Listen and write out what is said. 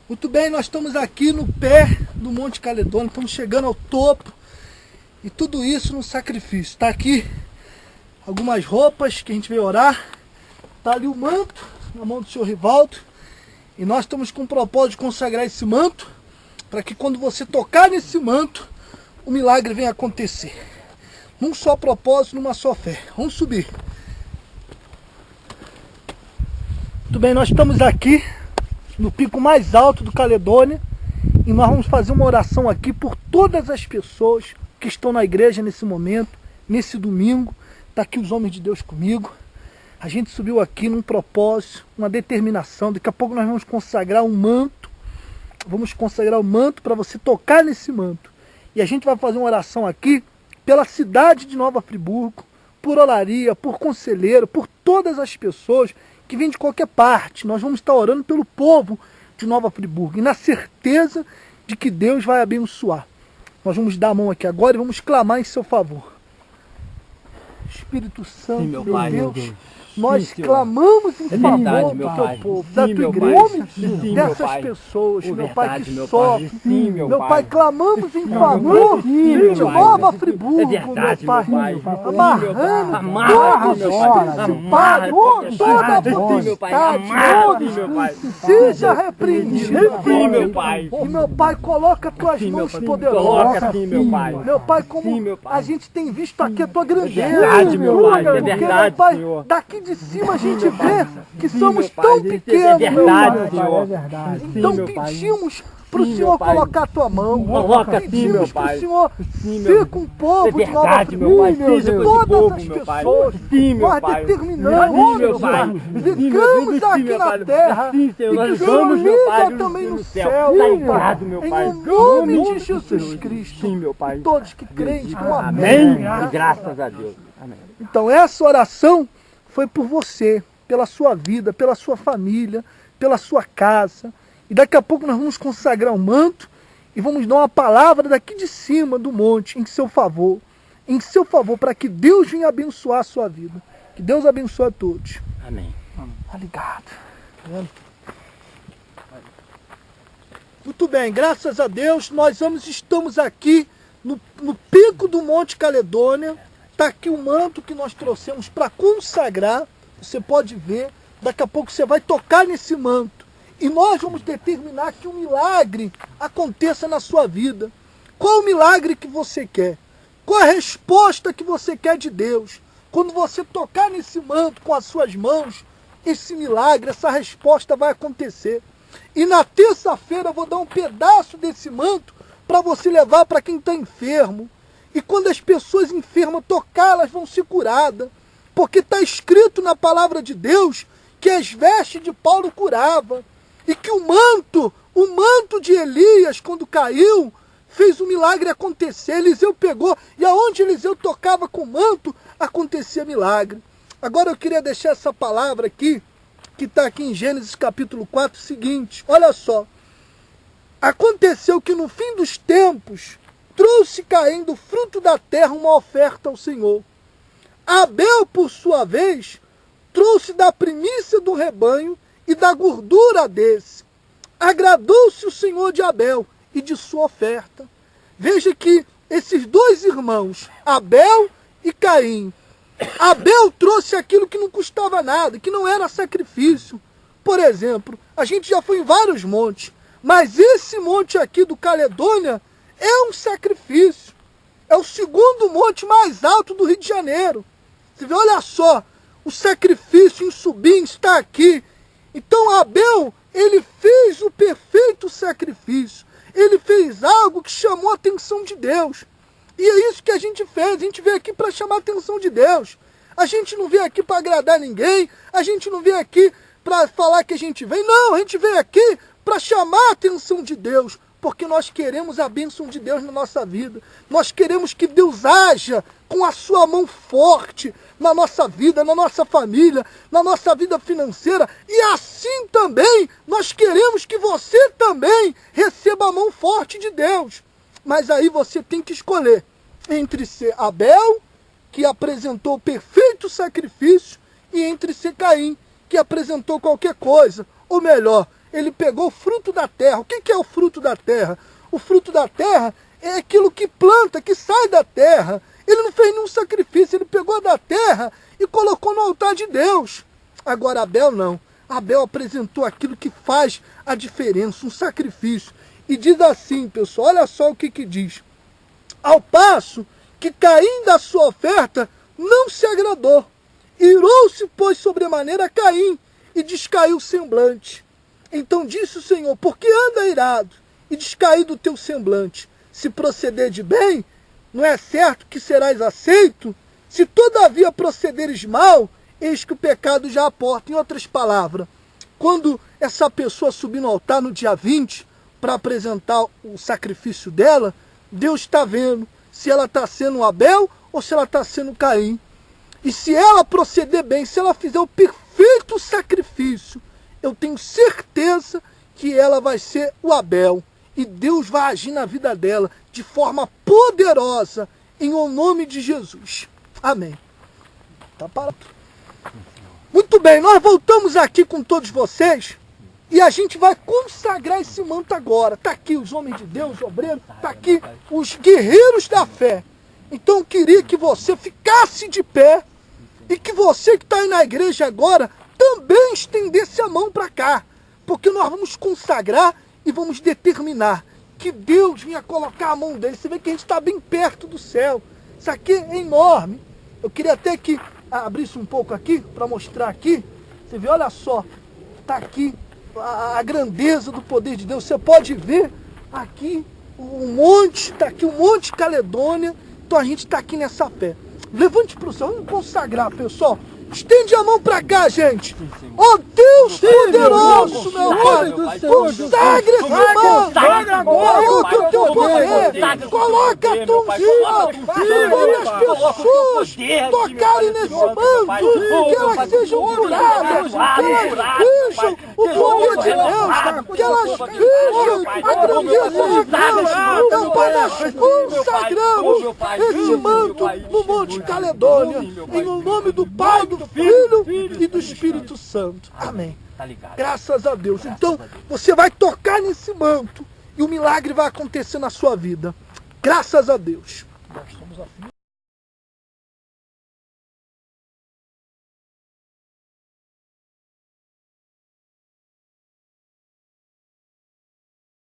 Muito bem, nós estamos aqui no pé do Monte Caledônia, estamos chegando ao topo e tudo isso no sacrifício. Está aqui algumas roupas que a gente veio orar, está ali o manto na mão do senhor Rivaldo e nós estamos com o propósito de consagrar esse manto para que quando você tocar nesse manto, o milagre venha acontecer. Num só propósito, numa só fé. Vamos subir. Muito bem, nós estamos aqui no pico mais alto do Caledônia e nós vamos fazer uma oração aqui por todas as pessoas que estão na igreja nesse momento, nesse domingo. Está aqui os homens de Deus comigo. A gente subiu aqui num propósito, uma determinação. Daqui a pouco nós vamos consagrar um manto. Vamos consagrar o manto para você tocar nesse manto. E a gente vai fazer uma oração aqui pela cidade de Nova Friburgo, por Olaria, por Conselheiro, por todas as pessoas que vêm de qualquer parte. Nós vamos estar orando pelo povo de Nova Friburgo e na certeza de que Deus vai abençoar. Nós vamos dar a mão aqui agora e vamos clamar em seu favor. Espírito Santo, sim, meu Pai, Deus, meu Deus. nós Sim, clamamos em favor verdade, do meu teu pai. povo, Sim, da tua meu igreja, pai. Sim, dessas meu pai. pessoas, meu Verdade, Pai, que meu sofrem. pai. Sim, meu Pai, pai. clamamos em Não, favor sim, meu de pai. Nova Friburgo, É verdade, meu Pai. meu pai. Sim, Amarrando amarra, todos sim, os meu pai. principados, Amarra, toda a sim, meu pai. potestade, Amarra, sim, meu pai. seja repreendido. Sim, meu pai. E meu Pai, coloca as tuas Sim, meu mãos pai. poderosas. Coloca, sim, meu pai. Meu Pai, como Sim, meu pai. a gente tem visto aqui a tua grandeza. verdade, meu pai. É Porque, verdade, meu Pai, Senhor. daqui de cima a gente vê que Sim, somos meu pai. tão É pequenos, meu verdade, Pai. Senhor. É verdade. Então Sim, meu pai. pedimos para o Sim, Senhor meu pai. colocar a tua mão. Coloca, sim, pedimos meu para o pai. Senhor Sim, meu- ser com o povo É de Nova verdade, meu pai. Friburgo, Seja com esse todas povo, as meu pai. pessoas. Sim, meu Nós pai. determinamos, Sim, meu Senhor, pai. ficamos Sim, aqui meu na pai. terra Sim, Senhor, e nós que vamos, meu liga pai, também no no céu, céu. meu Tá Pai. ligado, meu pai. Em nome Em de nome Jesus Cristo. Sim, meu pai. Todos que creem, digam Amém. amém. Graças a Deus. Amém. Então essa oração foi por você, pela sua vida, pela sua família, pela sua casa. E daqui a pouco nós vamos consagrar um manto e vamos dar uma palavra daqui de cima do monte em seu favor, para que Deus venha abençoar a sua vida. Que Deus abençoe a todos. Amém. Tá ligado? Tá vendo? Muito bem, graças a Deus, estamos aqui no pico do Monte Caledônia. Está aqui o manto que nós trouxemos para consagrar. Você pode ver, daqui a pouco você vai tocar nesse manto. E nós vamos determinar que um milagre aconteça na sua vida. Qual o milagre que você quer? Qual a resposta que você quer de Deus? Quando você tocar nesse manto com as suas mãos, esse milagre, essa resposta vai acontecer. E na terça-feira eu vou dar um pedaço desse manto para você levar para quem está enfermo. E quando as pessoas enfermas tocar, elas vão ser curadas. Porque está escrito na palavra de Deus que as vestes de Paulo curava. E que o manto de Elias, quando caiu, fez o milagre acontecer. Eliseu pegou, e aonde Eliseu tocava com o manto, acontecia milagre. Agora eu queria deixar essa palavra aqui, que está aqui em Gênesis capítulo 4, o seguinte. Olha só. Aconteceu que no fim dos tempos, trouxe Caim do fruto da terra uma oferta ao Senhor. Abel, por sua vez, trouxe da primícia do rebanho e da gordura desse. Agradou-se o Senhor de Abel e de sua oferta. Veja que esses dois irmãos, Abel e Caim, Abel trouxe aquilo que não custava nada, que não era sacrifício. Por exemplo, a gente já foi em vários montes, mas esse monte aqui do Caledônia é um sacrifício. É o segundo monte mais alto do Rio de Janeiro. Você vê, olha só, o sacrifício em subir está aqui. Então Abel, ele fez o perfeito sacrifício. Ele fez algo que chamou a atenção de Deus. E é isso que a gente fez. A gente veio aqui para chamar a atenção de Deus. A gente não veio aqui para agradar ninguém. A gente não veio aqui para falar que a gente vem. Não, a gente veio aqui para chamar a atenção de Deus. Porque nós queremos a bênção de Deus na nossa vida. Nós queremos que Deus haja com a sua mão forte na nossa vida, na nossa família, na nossa vida financeira. E assim também nós queremos que você também receba a mão forte de Deus. Mas aí você tem que escolher entre ser Abel, que apresentou o perfeito sacrifício, e entre ser Caim, que apresentou qualquer coisa. Ou melhor, ele pegou o fruto da terra. O que é o fruto da terra? O fruto da terra é aquilo que planta, que sai da terra. Ele não fez nenhum sacrifício, ele pegou da terra e colocou no altar de Deus. Agora Abel não. Abel apresentou aquilo que faz a diferença, um sacrifício. E diz assim, pessoal, olha só o que diz. Ao passo que Caim da sua oferta não se agradou. Irou-se, pois, sobremaneira Caim, e descaiu o semblante. Então disse o Senhor, por que anda irado e descaído o teu semblante? Se proceder de bem, não é certo que serás aceito? Se todavia procederes mal, eis que o pecado já aporta. Em outras palavras, quando essa pessoa subir no altar no dia 20, para apresentar o sacrifício dela, Deus está vendo se ela está sendo Abel ou se ela está sendo Caim. E se ela proceder bem, se ela fizer o perfeito sacrifício, eu tenho certeza que ela vai ser o Abel. E Deus vai agir na vida dela de forma poderosa, em o nome de Jesus. Amém. Tá parado. Muito bem, nós voltamos aqui com todos vocês e a gente vai consagrar esse manto agora. Está aqui os homens de Deus, os obreiros, está aqui os guerreiros da fé. Então eu queria que você ficasse de pé e que você que está aí na igreja agora também estendesse a mão para cá, porque nós vamos consagrar e vamos determinar que Deus venha colocar a mão dele. Você vê que a gente está bem perto do céu. Isso aqui é enorme. Eu queria até que abrisse um pouco aqui, para mostrar aqui. Você vê, olha só, está aqui a grandeza do poder de Deus. Você pode ver aqui um monte, está aqui o Monte Caledônia. Então a gente está aqui nessa fé. Levante para o céu, vamos consagrar, pessoal. Estende a mão para cá, gente. Ó Deus poderoso, meu Pai. Consagre esse manto. Coloca o teu poder. Coloca a tua unção. Quando as pessoas tocarem nesse manto, que elas sejam curadas. Que elas vejam o poder de Deus. Que elas vejam a grandeza de Deus. Então, Pai, nós consagramos esse manto no Monte Caledônia. Em nome do Pai, do Filho e do Espírito Santo. Amém. Graças a Deus. Então, você vai tocar nesse manto e o milagre vai acontecer na sua vida. Graças a Deus.